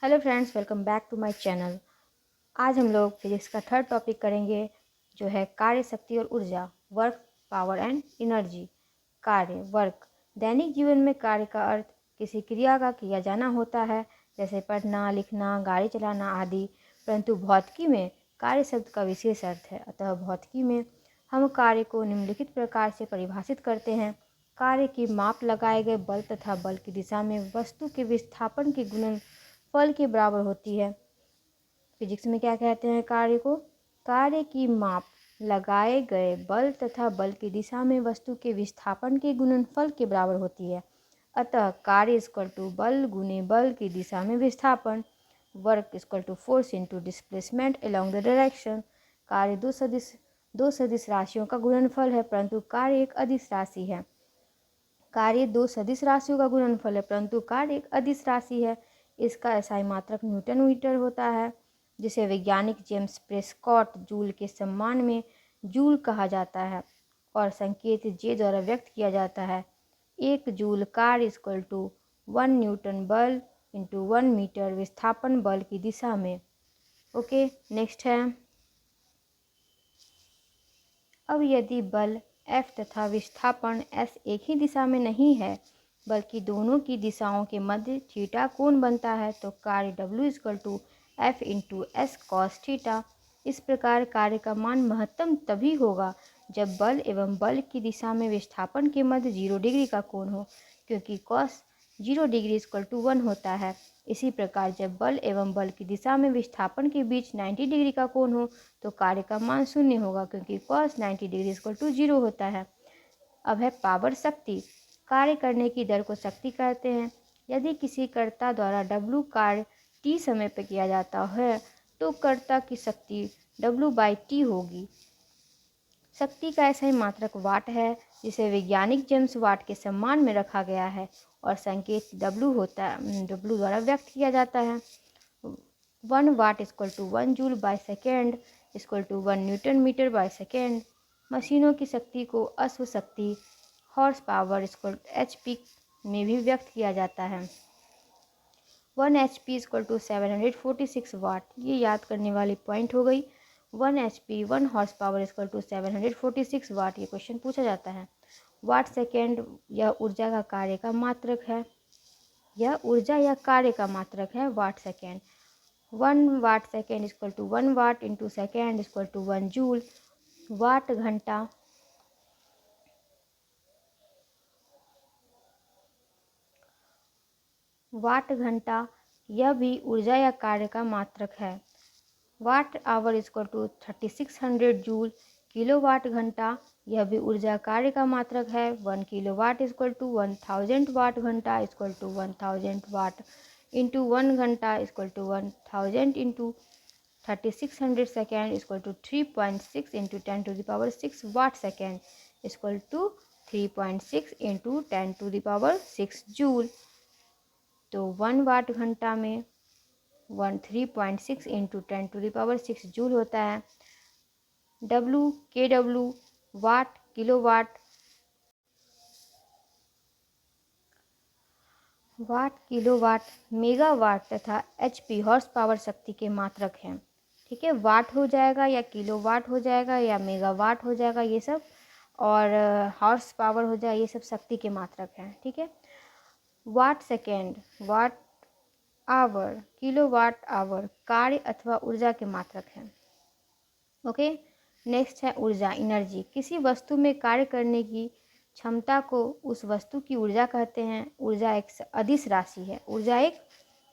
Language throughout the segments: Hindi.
Hello friends, welcome back to my channel. आज हम लोग फिजिक्स का थर्ड टॉपिक करेंगे, जो है कार्य, शक्ति और ऊर्जा, वर्क, पावर एंड एनर्जी। कार्य, वर्क। दैनिक जीवन में कार्य का अर्थ किसी क्रिया का किया जाना होता है, जैसे पढ़ना, लिखना, गाड़ी चलाना आदि। परंतु भौतिकी में कार्य शब्द का विशेष अर्थ है। अतः भौतिकी में हम कार्य को निम्नलिखित प्रकार से परिभाषित करते हैं। कार्य की माप लगाए गए बल तथा बल की दिशा में वस्तु के विस्थापन के गुणनफल के बराबर होती है। फिजिक्स में क्या कहते हैं कार्य को? कार्य की माप लगाए गए बल तथा बल की दिशा में वस्तु के विस्थापन के गुणनफल के बराबर होती है। अतः कार्य इक्वल टू बल गुने बल की दिशा में विस्थापन। Work equal to force into displacement along the direction. कार्य दो सदिश राशियों का गुणनफल है, परंतु कार्य एक अदिश राशि है। कार्य दो सदिश राशियों का गुणनफल है, परंतु कार्य एक अदिश राशि है। इसका एसआई मात्रक न्यूटन मीटर होता है, जिसे वैज्ञानिक जेम्स प्रेस्कॉट जूल के सम्मान में जूल कहा जाता है और संकेत जे द्वारा व्यक्त किया जाता है। 1 जूल कार्य इक्वल टू 1 न्यूटन बल इंटू 1 मीटर विस्थापन बल की दिशा में। ओके, नेक्स्ट है, अब यदि बल F तथा विस्थापन S एक ही दिशा में नहीं है, बल्कि दोनों की दिशाओं के मध्य थीटा कोण बनता है, तो कार्य W equal to F into S cos theta. इस प्रकार कार्य का मान महत्तम तभी होगा जब बल एवं बल की दिशा में विस्थापन के मध्य 0 डिग्री का कोण हो, क्योंकि कॉस 0 डिग्री इक्वल टू 1 होता है। इसी प्रकार जब बल एवं बल की दिशा में विस्थापन के बीच 90 डिग्री का कोण हो, तो कार्य का मान 0 होगा, क्योंकि cos 90 डिग्री इक्वल टू 0 होता है। अब है पावर, शक्ति। कार्य करने की दर को शक्ति कहते हैं। यदि किसी कर्ता द्वारा W कार्य t समय पर किया जाता है, तो कर्ता की शक्ति W/t होगी। शक्ति का ऐसा ही मात्रक वाट है, जिसे वैज्ञानिक जेम्स वाट के सम्मान में रखा गया है और संकेत W द्वारा व्यक्त किया जाता है। 1 watt equal to 1 joule per second equal to 1 newton metre per second. मशीनों की शक्ति को अश्व शक्ति, हॉर्स पावर इक्वल HP में भी व्यक्त किया जाता है। 1 HP इक्वल टू 746 वाट। ये याद करने वाली पॉइंट हो गई। 1 HP 1 horse power equal to 746 watt. ये क्वेश्चन पूछा जाता है। वाट सेकेंड यह ऊर्जा का कार्य का मात्रक है। यह ऊर्जा या कार्य का मात्रक है watt second. 1 watt second equal to 1 watt into second equal to 1 joule. Watt घंटा यह भी ऊर्जा या कार्य का मात्रक है। Watt hour equal to 3600 joule. Kilowatt घंटा यह भी ऊर्जा कार्य का मात्रक है। 1 किलोवाट इक्वल टू 1000 वाट घंटा इक्वल टू 1000 वाट इंटू 1 घंटा equal to 1000 into 3600 second equal to 3.6 into 10⁶ watt second equal to 3.6 into 10⁶ joule. तो 1 वाट घंटा में 3.6 इंटू 10⁶ जूल होता है। KW वाट, किलोवाट, मेगावाट तथा HP हॉर्स पावर शक्ति के मात्रक हैं। ठीक है, वाट हो जाएगा या किलोवाट हो जाएगा या मेगावाट हो जाएगा, ये सब, और हॉर्स पावर हो जाए, ये सब शक्ति के मात्रक हैं। ठीक है, watt second, watt hour, kilowatt hour कार्य अथवा ऊर्जा के मात्रक हैं। ओके, नेक्स्ट है ऊर्जा, एनर्जी। किसी वस्तु में कार्य करने की क्षमता को उस वस्तु की ऊर्जा कहते हैं। ऊर्जा एक अदिश राशि है। ऊर्जा एक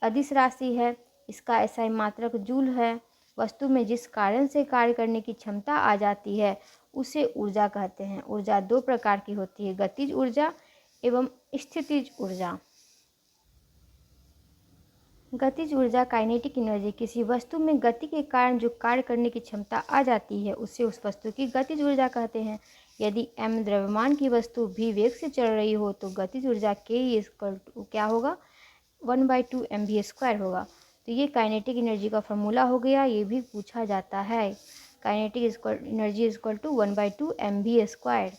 अदिश राशि है। इसका एसआई मात्रक जूल है। वस्तु में जिस कारण से कार्य करने की क्षमता आ जाती है, उसे ऊर्जा कहते हैं। ऊर्जा दो प्रकार की होती है, गतिज ऊर्जा एवं स्थितिज ऊर्जा। गतिज ऊर्जा, काइनेटिक एनर्जी। किसी वस्तु में गति के कारण जो कार्य करने की क्षमता आ जाती है, उसे उस वस्तु की गतिज ऊर्जा कहते हैं। यदि m द्रव्यमान की वस्तु भी वेग से चल रही हो, तो गतिज ऊर्जा K इक्वल टू क्या होगा? 1/2 mv² होगा। तो ये काइनेटिक एनर्जी का फॉर्मूला हो गया। ये भी पूछा जाता है। Kinetic energy equal to 1/2 mv²।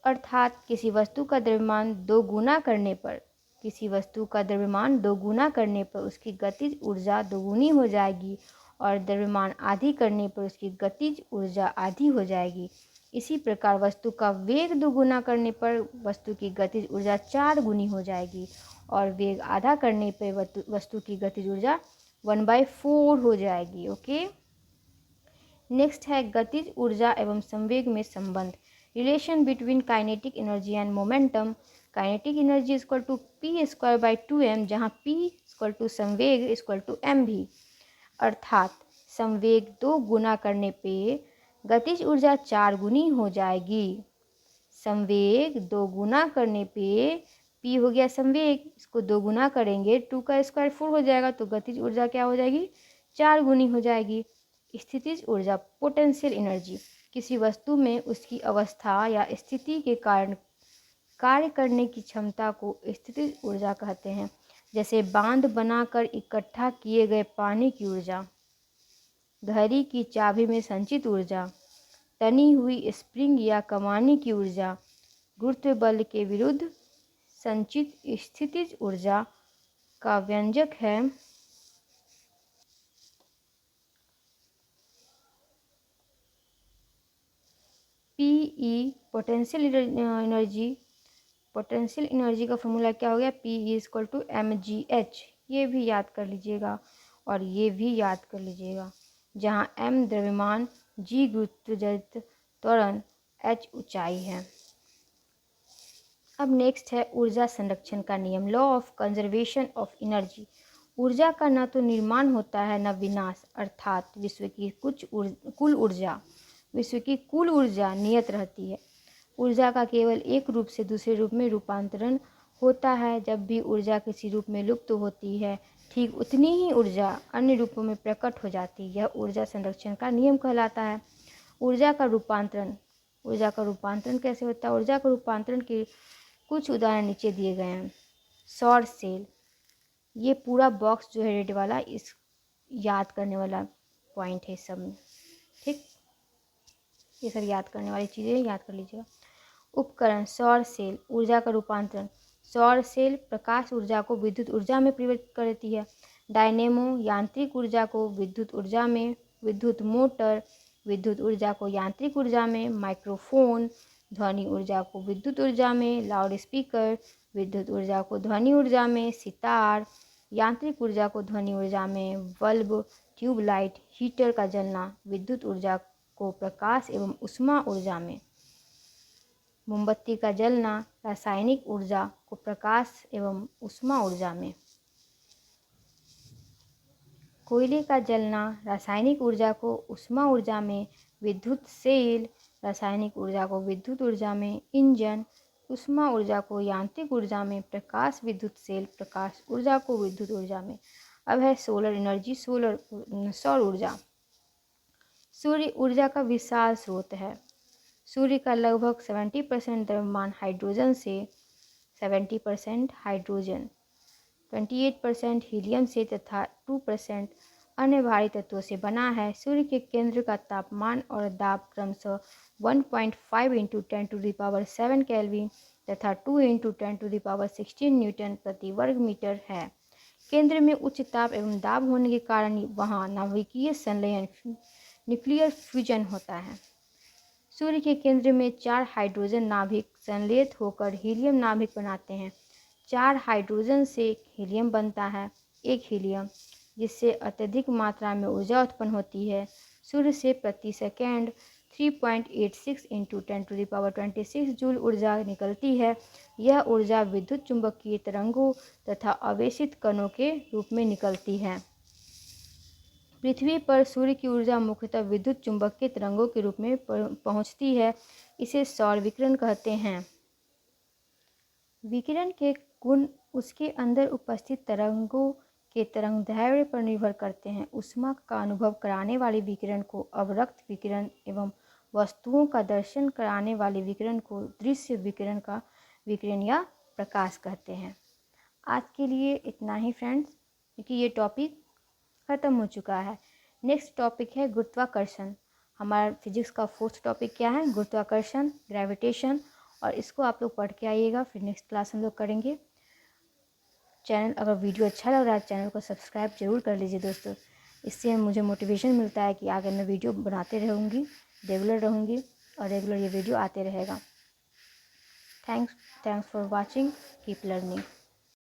अर्थात किसी वस्तु का द्रव्यमान 2 गुना करने पर किसी वस्तु का द्रव्यमान दोगुना करने पर उसकी गतिज ऊर्जा दोगुनी हो जाएगी और द्रव्यमान आधी करने पर उसकी गतिज ऊर्जा आधी हो जाएगी। इसी प्रकार वस्तु का वेग दोगुना करने पर वस्तु की गतिज ऊर्जा 4 गुनी हो जाएगी और वेग आधा करने पर वस्तु की गतिज ऊर्जा 1/4 हो जाएगी। ओके, नेक्स्ट है गतिज ऊर्जा एवं संवेग में संबंध। Relation between kinetic energy and momentum. Kinetic energy equal to p²/2m, जहाँ p इक्वल टू संवेग इक्वल टू m भी, अर्थात संवेग 2 गुना करने पे गतिज ऊर्जा 4 गुनी हो जाएगी। संवेग 2 गुना करने पे p हो गया संवेग, इसको 2 गुना करेंगे 2 का स्क्वायर 4 हो जाएगा, तो गतिज ऊर्जा क्या हो जाएगी 4 गुनी हो जाएगी। स्थितिज ऊर्जा पोटेंशियल एनर्जी, किसी वस्तु में उसकी अवस्था या स्थिति के कारण कार्य करने की क्षमता को स्थितिज ऊर्जा कहते हैं। जैसे बांध बनाकर इकट्ठा किए गए पानी की ऊर्जा, घड़ी की चाबी में संचित ऊर्जा, तनी हुई स्प्रिंग या कमानी की ऊर्जा, गुरुत्व बल के विरुद्ध संचित स्थितिज ऊर्जा का व्यंजक है PE। Potential energy, potential energy का फॉर्मूला क्या हो गया, PE इक्वल टू mgh। ये भी याद कर लीजिएगा और ये भी याद कर लीजिएगा, जहाँ m द्रव्यमान, g गुरुत्वाकर्षण त्वरण, h ऊंचाई है। अब नेक्स्ट है ऊर्जा संरक्षण का नियम, law of conservation of energy. ऊर्जा का न तो निर्माण होता है न विनाश, अर्थात विश्व की कुल ऊर्जा नियत रहती है। ऊर्जा का केवल एक रूप से दूसरे रूप में रूपांतरण होता है। जब भी ऊर्जा किसी रूप में लुप्त होती है, ठीक उतनी ही ऊर्जा अन्य रूपों में प्रकट हो जाती है। यह ऊर्जा संरक्षण का नियम कहलाता है। ऊर्जा का रूपांतरण कैसे होता है? ऊर्जा का रूपांतरण के कुछ उदाहरण नीचे दिए गए हैं। सौर सेल, ये पूरा बॉक्स जो है रेड वाला, इस याद करने वाला पॉइंट है सब में, ठीक, ये सब याद करने वाली चीज़ें याद कर लीजिएगा। उपकरण, सौर सेल, ऊर्जा का रूपांतरण। सौर सेल प्रकाश ऊर्जा को विद्युत ऊर्जा में परिवर्तित करती है। डायनेमो यांत्रिक ऊर्जा को विद्युत ऊर्जा में, विद्युत मोटर विद्युत ऊर्जा को यांत्रिक ऊर्जा में, माइक्रोफोन ध्वनि ऊर्जा को विद्युत ऊर्जा में, लाउड स्पीकर विद्युत ऊर्जा को ध्वनि ऊर्जा में, सितार यांत्रिक ऊर्जा को ध्वनि ऊर्जा में, बल्ब, ट्यूबलाइट, हीटर का जलना विद्युत ऊर्जा को प्रकाश एवं उष्मा ऊर्जा में, मोमबत्ती का जलना रासायनिक ऊर्जा को प्रकाश एवं उष्मा ऊर्जा में, कोयले का जलना रासायनिक ऊर्जा को उष्मा ऊर्जा में, विद्युत सेल रासायनिक ऊर्जा को विद्युत ऊर्जा में, इंजन उष्मा ऊर्जा को यांत्रिक ऊर्जा में, प्रकाश विद्युत सेल प्रकाश ऊर्जा को विद्युत ऊर्जा में। अब है सोलर एनर्जी, सौर ऊर्जा। सूर्य ऊर्जा का विशाल स्रोत है। सूर्य का लगभग 70% द्रव्यमान हाइड्रोजन से, 70% हाइड्रोजन, 28% हीलियम से तथा 2% अन्य भारी तत्वों से बना है। सूर्य के केंद्र का तापमान और दाब क्रमशः 1.5 × 10⁻7 केल्विन तथा 2 × 10⁻16 न्यूटन प्रति वर्ग मीटर है। केंद्र में उच्च ताप एवं दाब होने के कारण वहाँ नाभिकीय संलयन न्यूक्लियर फ्यूजन होता है। सूर्य के केंद्र में 4 हाइड्रोजन नाभिक संलयित होकर हीलियम नाभिक बनाते हैं। 4 हाइड्रोजन से एक हीलियम बनता है। एक हीलियम जिससे अत्यधिक मात्रा में ऊर्जा उत्पन्न होती है। सूर्य से प्रति सेकेंड 3.86 × 10⁻26 जूल ऊर्जा निकलती है। यह ऊर्जा विद्युत चुंबकीय तरंगों तथा आवेशित कणों के रूप में निकलती है। पृथ्वी पर सूर्य की ऊर्जा मुख्यतः विद्युत चुंबकीय तरंगों के रूप में पहुंचती है। इसे सौर विकिरण कहते हैं। विकिरण के गुण उसके अंदर उपस्थित तरंगों के तरंगदैर्घ्य पर निर्भर करते हैं। ऊष्मा का अनुभव कराने वाले विकिरण को अवरक्त विकिरण एवं वस्तुओं का दर्शन कराने वाले विकिरण को दृश्य विकिरण या प्रकाश कहते हैं। आज के लिए इतना ही फ्रेंड्स, क्योंकि ये टॉपिक ख़त्म हो चुका है। नेक्स्ट टॉपिक है गुरुत्वाकर्षण। हमारा फिजिक्स का 4th टॉपिक क्या है? गुरुत्वाकर्षण, ग्रेविटेशन, और इसको आप लोग पढ़ के आइएगा, फिर नेक्स्ट क्लास हम लोग करेंगे। चैनल अगर वीडियो अच्छा लग रहा है चैनल को सब्सक्राइब जरूर कर लीजिए दोस्तों। इससे मुझे मोटिवेशन मिलता है कि आगे मैं वीडियो बनाते रहूँगी, रेगुलर रहूँगी और रेगुलर ये वीडियो आते रहेगा। Thanks for watching, keep learning.